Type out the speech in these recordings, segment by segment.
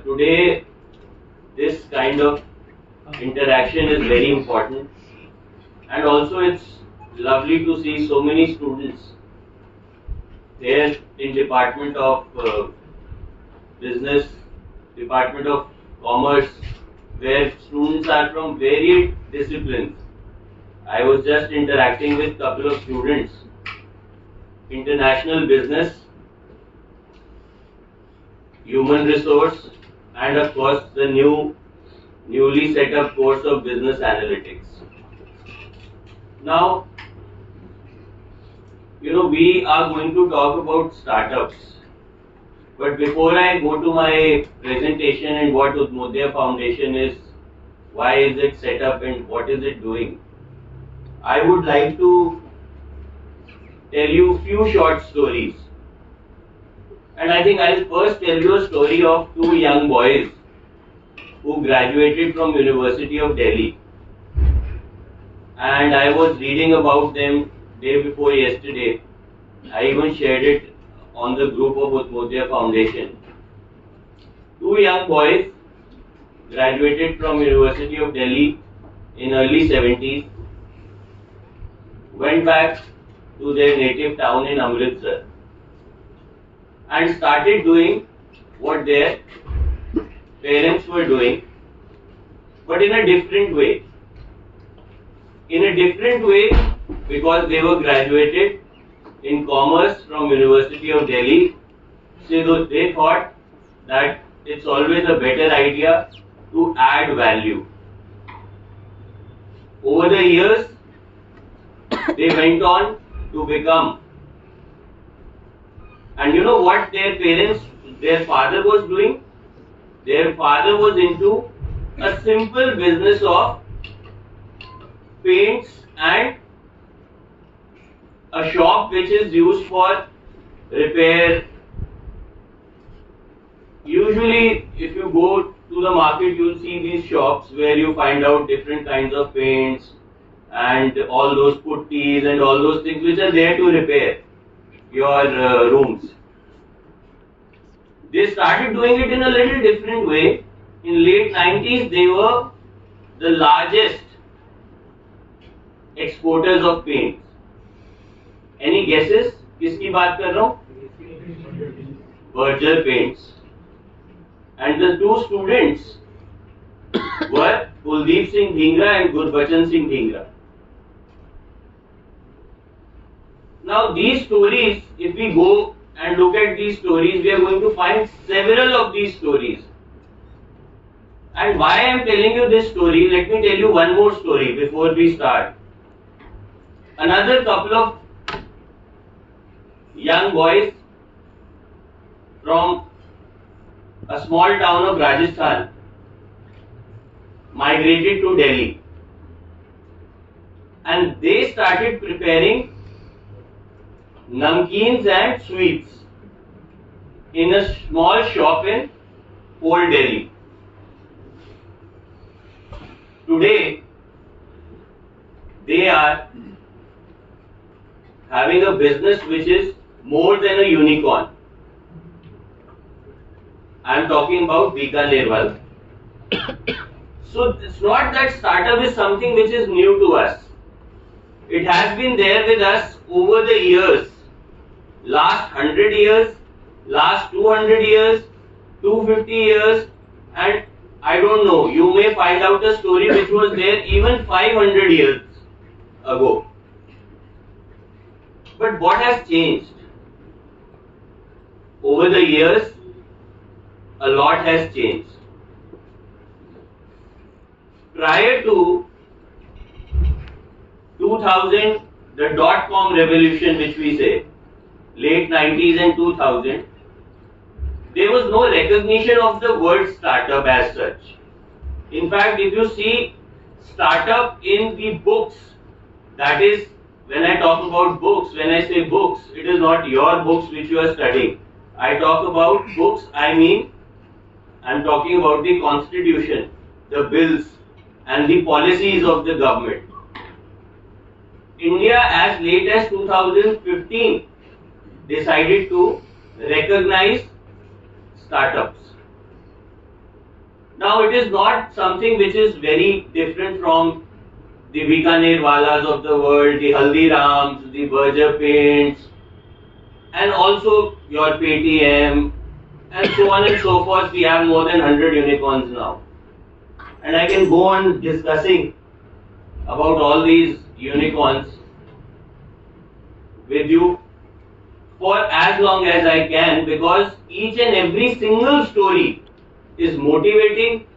today this kind of interaction is very important, and also it's lovely to see so many students here in Department of Business, Department of Commerce, where students are from varied disciplines. I was just interacting with a couple of students, international business, human resource, and of course the newly set up course of business analytics. Now, we are going to talk about startups. But before I go to my presentation and what Udhmodya Foundation is, why is it set up and what is it doing, I would like to tell you a few short stories. And I think I'll first tell you a story of two young boys who graduated from University of Delhi. And I was reading about them day before yesterday. I even shared it on the group of Udhmodya Foundation. Two young boys graduated from University of Delhi in early 70s, went back to their native town in Amritsar and started doing what their parents were doing, but in a different way. In a different way because they were graduated in commerce from University of Delhi, so they thought that it's always a better idea to add value. Over the years, they went on to become, and you know what their father was doing? Their father was into a simple business of paints and a shop which is used for repair. Usually, if you go to the market, you'll see these shops where you find out different kinds of paints and all those putties and all those things which are there to repair your rooms. They started doing it in a little different way. In late 90s, they were the largest exporters of paints. Any guesses? किसकी बात कर रहा हूँ? Berger Paints. And the two students were Kuldeep Singh Dhingra and Gurbachan Singh Dhingra. Now these stories, if we go and look at these stories, we are going to find several of these stories. And why I am telling you this story, let me tell you one more story before we start. Another couple of young boys from a small town of Rajasthan migrated to Delhi, and they started preparing namkeens and sweets in a small shop in Old Delhi. Today, they are having a business which is more than a unicorn. I am talking about Bikanerwal. So it's not that startup is something which is new to us. It has been there with us over the years. Last 100 years, last 200 years, 250 years, and I don't know, you may find out a story which was there even 500 years ago. But what has changed? Over the years, a lot has changed. Prior to 2000, the dot-com revolution which we say, late 90s and 2000, there was no recognition of the word startup as such. In fact, if you see startup in the books, that is, when I talk about books, when I say books, it is not your books which you are studying. I talk about books, I mean, I'm talking about the constitution, the bills and the policies of the government. India, as late as 2015, decided to recognize startups. Now it is not something which is very different from the Bikaner Walas of the world, the Haldirams, the Berger Paints, and also your Paytm, and so on and so forth. We have more than 100 unicorns now. And I can go on discussing about all these unicorns with you for as long as I can, because each and every single story is motivating,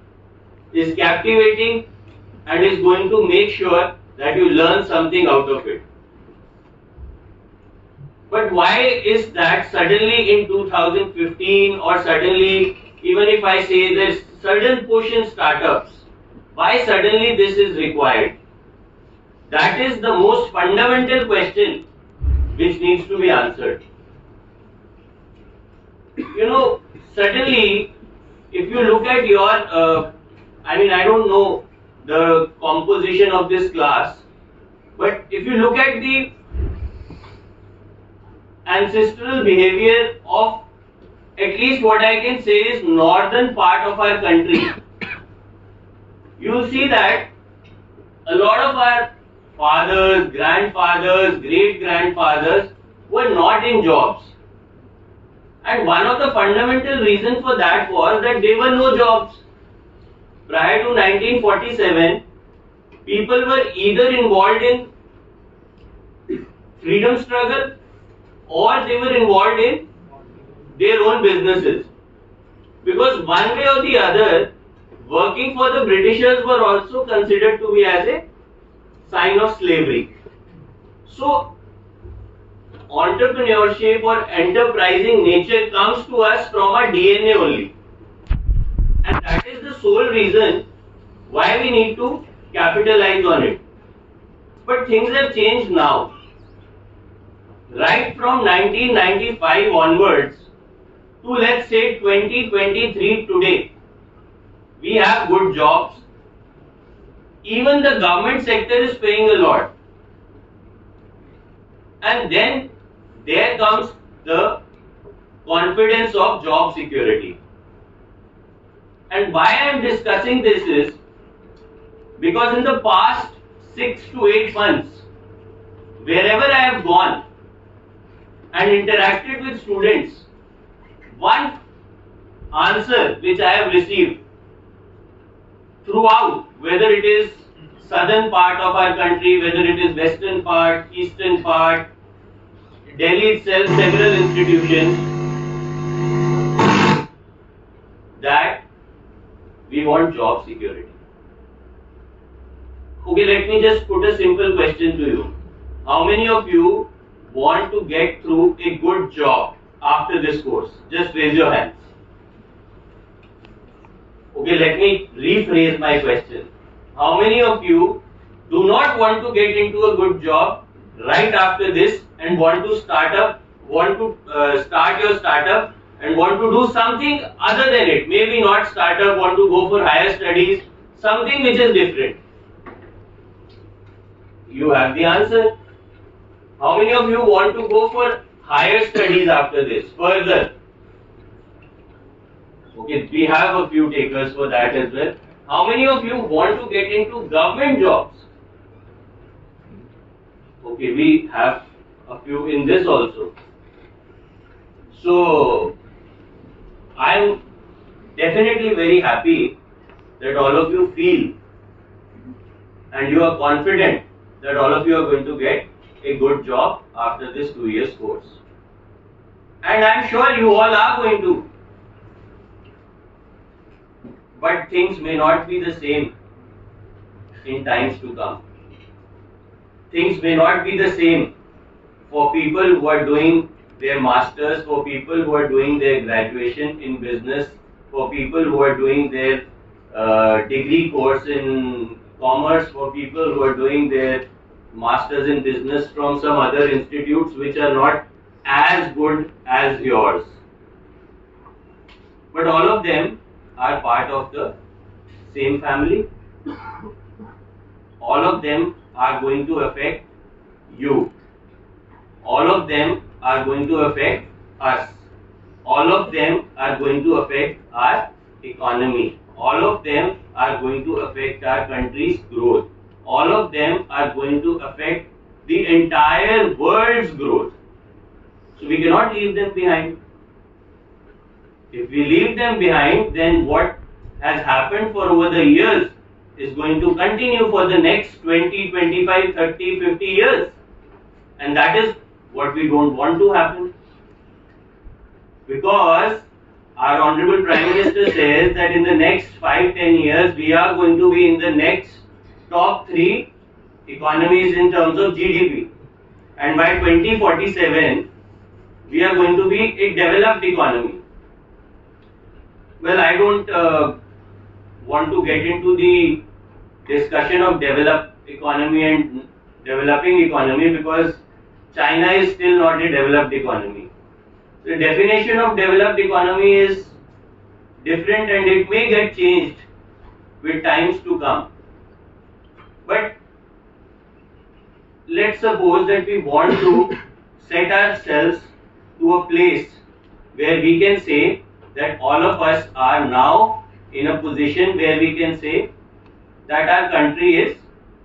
is captivating, and is going to make sure that you learn something out of it. But why is that suddenly in 2015, or suddenly, even if I say there's sudden push in startups, why suddenly this is required? That is the most fundamental question which needs to be answered. Suddenly, if you look at your, I don't know the composition of this class, but if you look at the ancestral behavior of at least what I can say is northern part of our country, you will see that a lot of our fathers, grandfathers, great-grandfathers were not in jobs. And one of the fundamental reasons for that was that there were no jobs. Prior to 1947, people were either involved in freedom struggle or they were involved in their own businesses. Because one way or the other, working for the Britishers were also considered to be as a sign of slavery. So, entrepreneurship or enterprising nature comes to us from our DNA only. And that is the sole reason why we need to capitalize on it. But things have changed now. Right from 1995 onwards to, let's say, 2023 today, we have good jobs. Even the government sector is paying a lot. And then there comes the confidence of job security. And why I am discussing this is because in the past 6 to 8 months, wherever I have gone and interacted with students, one answer which I have received throughout, whether it is southern part of our country, whether it is western part, eastern part, Delhi itself, several institutions, that we want job security. Okay, let me just put a simple question to you. How many of you want to get through a good job after this course? Just raise your hands. Okay, let me rephrase my question. How many of you do not want to get into a good job right after this and want to start your startup and want to do something other than it? Maybe not startup, want to go for higher studies, something which is different. You have the answer. How many of you want to go for higher studies after this, further? Okay, we have a few takers for that as well. How many of you want to get into government jobs? Okay, we have a few in this also. So, I am definitely very happy that all of you feel and you are confident that all of you are going to get a good job after this 2 years course. And I am sure you all are going to. But things may not be the same in times to come. Things may not be the same for people who are doing their masters, for people who are doing their graduation in business, for people who are doing their degree course in commerce, for people who are doing their masters in business from some other institutes which are not as good as yours. But all of them are part of the same family. All of them are going to affect you. All of them are going to affect us. All of them are going to affect our economy. all of them are going to affect our country's growth. All of them are going to affect the entire world's growth. So we cannot leave them behind. If we leave them behind, then what has happened for over the years is going to continue for the next 20, 25, 30, 50 years. And that is what we don't want to happen. Because our Honorable Prime Minister says that in the next 5-10 years, we are going to be in the next top 3 economies in terms of GDP. And by 2047, we are going to be a developed economy. Well, I don't want to get into the discussion of developed economy and developing economy because China is still not a developed economy. The definition of developed economy is different and it may get changed with times to come. But let's suppose that we want to set ourselves to a place where we can say that all of us are now in a position where we can say that our country is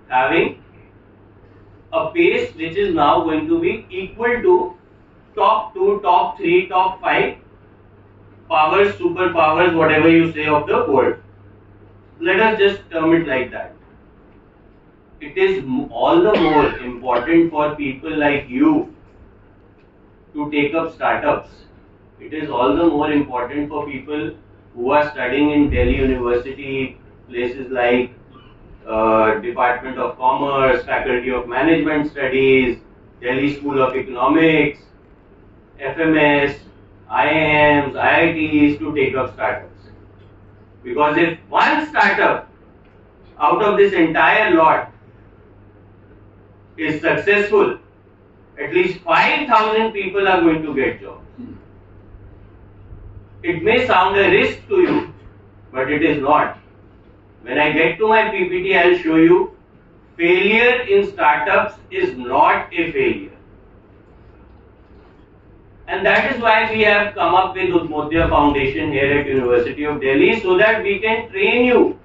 having a pace which is now going to be equal to top 2, top 3, top 5 powers, superpowers, whatever you say of the world. Let us just term it like that. It is all the more important for people like you to take up startups. It is all the more important for people who are studying in Delhi University, places like Department of Commerce, Faculty of Management Studies, Delhi School of Economics, FMS, IIMs, IITs to take up startups. Because if one startup out of this entire lot is successful, at least 5,000 people are going to get jobs. It may sound a risk to you, but it is not. When I get to my PPT, I will show you failure in startups is not a failure. And that is why we have come up with Udhmodya Foundation here at University of Delhi so that we can train you.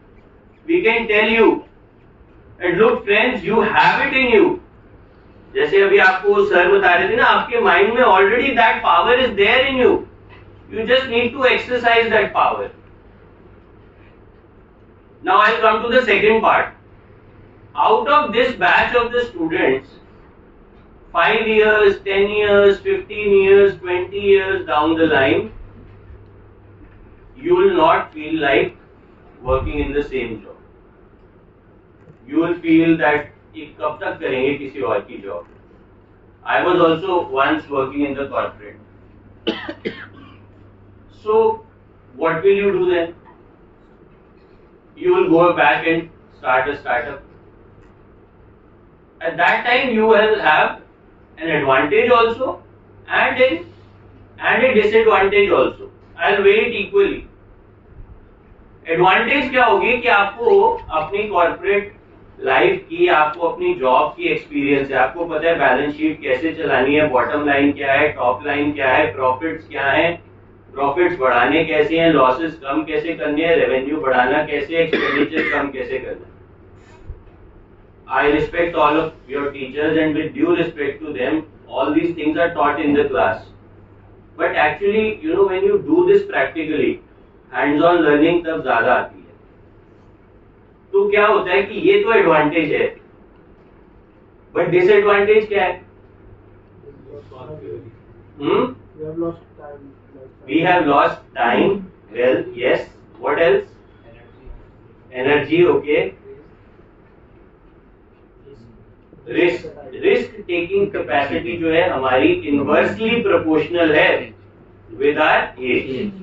We can tell you that look friends, you have it in you. जैसे अभी आपको sir बता रहे थे ना, आपके mind में already that power is there in you. You just need to exercise that power. Now I'll come to the second part. Out of this batch of the students, 5 years, 10 years, 15 years, 20 years down the line, you will not feel like working in the same job. You will feel that कि कब तक करेंगे किसी और की job. I was also once working in the corporate. So what will you do then? You will go back and start a startup. At that time you will have an advantage also and a disadvantage also. I'll weigh it equally. Advantage क्या होगी कि आपको अपनी corporate life की, आपको अपनी job की experience है, आपको पता है बैलेंस शीट कैसे चलानी है, बॉटम लाइन क्या है, टॉप लाइन क्या है, प्रॉफिट्स क्या है, प्रॉफिट्स बढ़ाने कैसे हैं, लॉसेस कम कैसे करने हैं, रेवेन्यू बढ़ाना कैसे, एक्सपेंडिचर कम कैसे करना है. I respect all of your teachers and with due respect to them, all these things are taught in the class. But actually, you know, when you do this practically, hands-on learning तब ज़्यादा आती है. तो क्या होता है कि ये तो एडवांटेज है, बट डिसएडवांटेज क्या है? We have lost time. Well, yes. What else? Energy. Okay. Risk taking capacity जो है हमारी inversely proportional है with our age,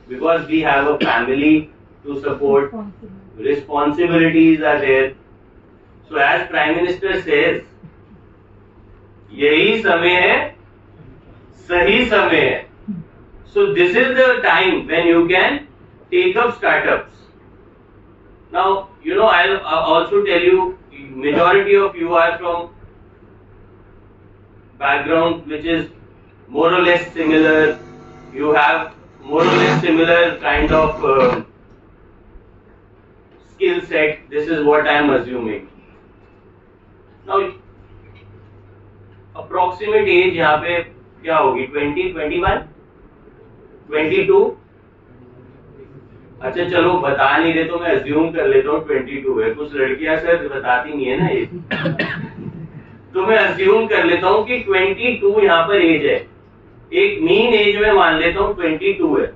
because we have a family to support. Responsibilities are there. So as Prime Minister says, यही समय है, सही समय है. So this is the time when you can take up startups. Now, you know, I'll also tell you, majority of you are from background which is more or less similar. You have more or less similar kind of skill set. This is what I am assuming. Now, approximate age यहाँ पे क्या होगी? 20, 21, 22? अच्छा चलो बता नहीं रहे तो मैं अज्यूम कर लेता हूँ 22 है. कुछ लड़कियां सर बताती नहीं है ना ये. तो मैं अज्यूम कर लेता हूँ कि 22 यहाँ पर एज है. एक मीन एज में मान लेता हूँ 22 है.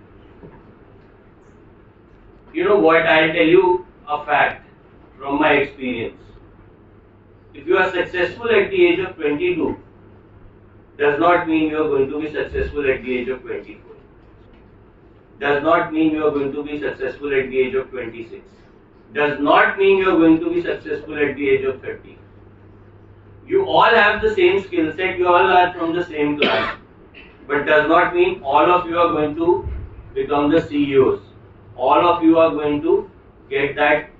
You know what? I'll tell you a fact from my experience. If you are successful at the age of 22, does not mean you are going to be successful at the age of 24. Does not mean you are going to be successful at the age of 26. Does not mean you are going to be successful at the age of 30. You all have the same skill set, you all are from the same class. But does not mean all of you are going to become the CEOs. All of you are going to get that,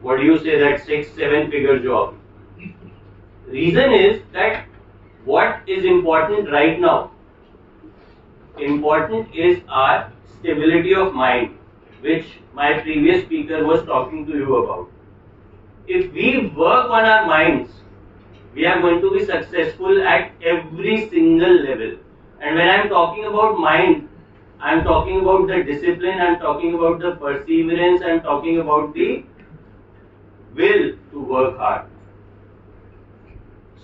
what do you say, that 6-7 figure job. Reason is that what is important right now? Important is our stability of mind, which my previous speaker was talking to you about. If we work on our minds, we are going to be successful at every single level. And when I am talking about mind, I am talking about the discipline, I am talking about the perseverance, I am talking about the will to work hard.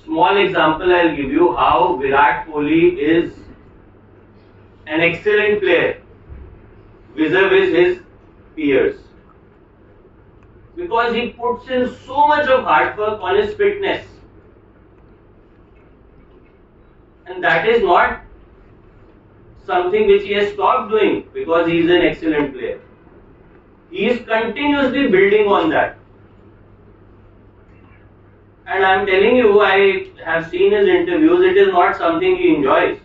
Small example I will give you how Virat Kohli is an excellent player vis-a-vis his peers. Because he puts in so much of hard work on his fitness. And that is not something which he has stopped doing because he is an excellent player. He is continuously building on that. And I am telling you, I have seen his interviews, it is not something he enjoys.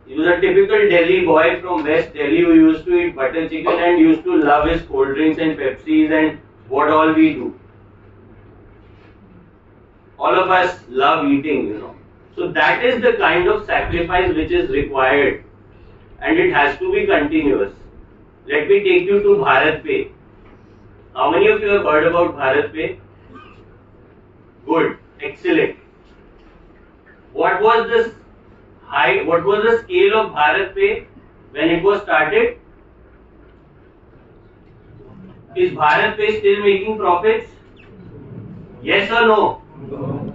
He was a typical Delhi boy from West Delhi who used to eat butter chicken and used to love his cold drinks and Pepsis and what all we do. All of us love eating, you know. So that is the kind of sacrifice which is required and it has to be continuous. Let me take you to Bharat Pay. How many of you have heard about Bharat Pay? Good, excellent. What was the scale of Bharat Pay when it was started? Is Bharat Pay still making profits? Yes or no? No.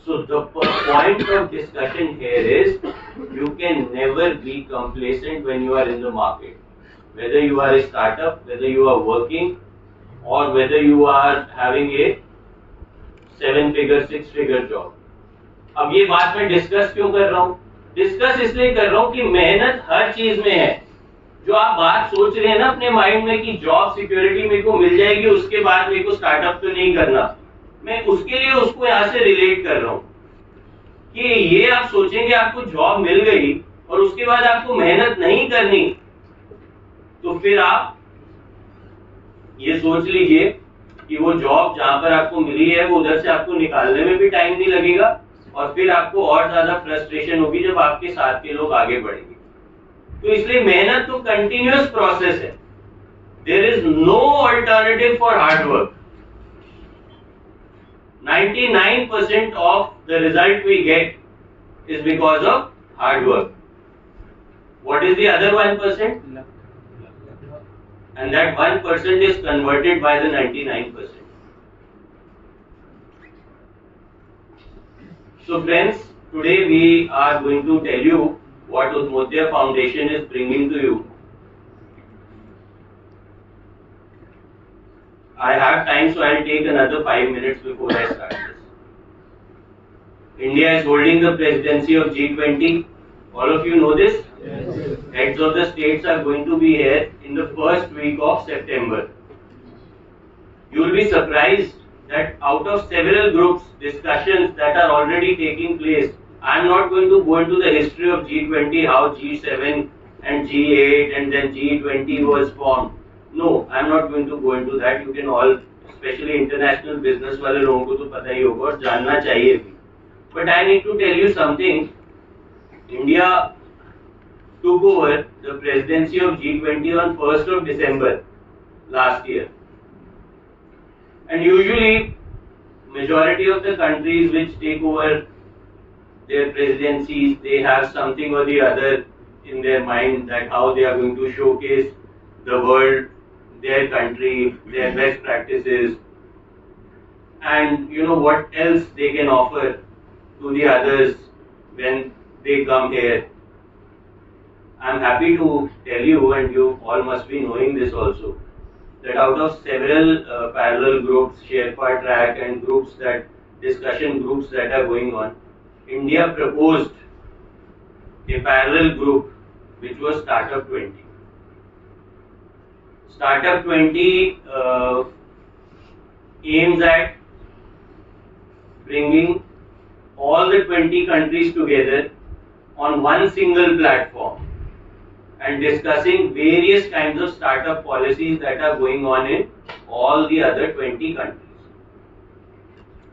So the point of discussion here is you can never be complacent when you are in the market. Whether you are a startup, whether you are working or whether you are having a 7-figure, 6-figure job. अब ये बात मैं discuss क्यों कर रहा हूँ? Discuss इसलिए कर रहा हूँ कि मेहनत हर चीज में है. जो आप बात सोच रहे हैं ना अपने माइंड में कि जॉब सिक्योरिटी मेरे को मिल जाएगी उसके बाद मेरे को स्टार्टअप तो नहीं करना, मैं उसके लिए उसको यहाँ से रिलेट कर रहा हूँ कि ये आप सोचेंगे आपको जॉब मिल गई और उसके बाद आपको मेहनत नहीं करनी, तो फिर आप ये सोच लीजिए कि वो जॉब जहां पर आपको मिली है वो उधर से आपको निकालने में भी टाइम नहीं लगेगा और फिर आपको और ज्यादा फ्रस्ट्रेशन होगी जब आपके साथ के लोग आगे बढ़ेंगे. तो इसलिए मेहनत तो कंटिन्यूअस प्रोसेस है. There is no alternative for hard work. 99% of the result we get is because of hard work. What is the other 1%? And that 1% is converted by the 99%. So friends, today we are going to tell you what Udhmodya Foundation is bringing to you. I have time, so I'll take another 5 minutes before I start this. India is holding the presidency of G20. All of you know this? Yes. Heads of the states are going to be here in the first week of September. You will be surprised that out of several groups, discussions that are already taking place, I am not going to go into the history of G20, how G7 and G8 and then G20 was formed. No, I am not going to go into that. You can all, especially international business वाले लोगों को तो पता ही होगा और जानना चाहिए भी. But I need to tell you something. India took over the presidency of G20 on 1st of December last year. And usually, majority of the countries which take over their presidencies, they have something or the other in their mind that how they are going to showcase the world, their country, their best practices, and what else they can offer to the others when they come here. I'm happy to tell you, and you all must be knowing this also, that out of several parallel groups, Sherpa track and discussion groups that are going on, India proposed a parallel group which was Startup 20. Startup 20 aims at bringing all the 20 countries together on one single platform and discussing various kinds of startup policies that are going on in all the other 20 countries.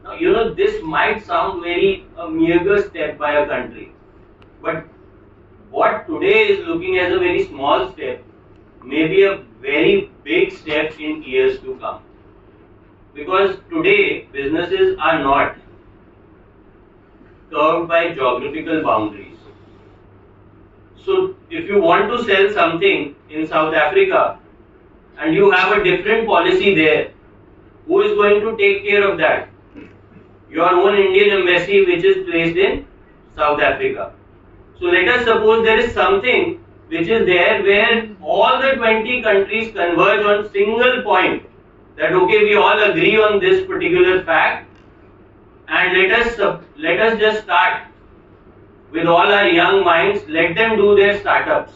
Now, this might sound very a meager step by a country, but what today is looking as a very small step may be a very big step in years to come. Because today, businesses are not curved by geographical boundaries. So, if you want to sell something in South Africa and you have a different policy there, who is going to take care of that? Your own Indian embassy, which is placed in South Africa. So, let us suppose there is something which is there where all the 20 countries converge on single point, that okay, we all agree on this particular fact, and let us just start with all our young minds, let them do their startups.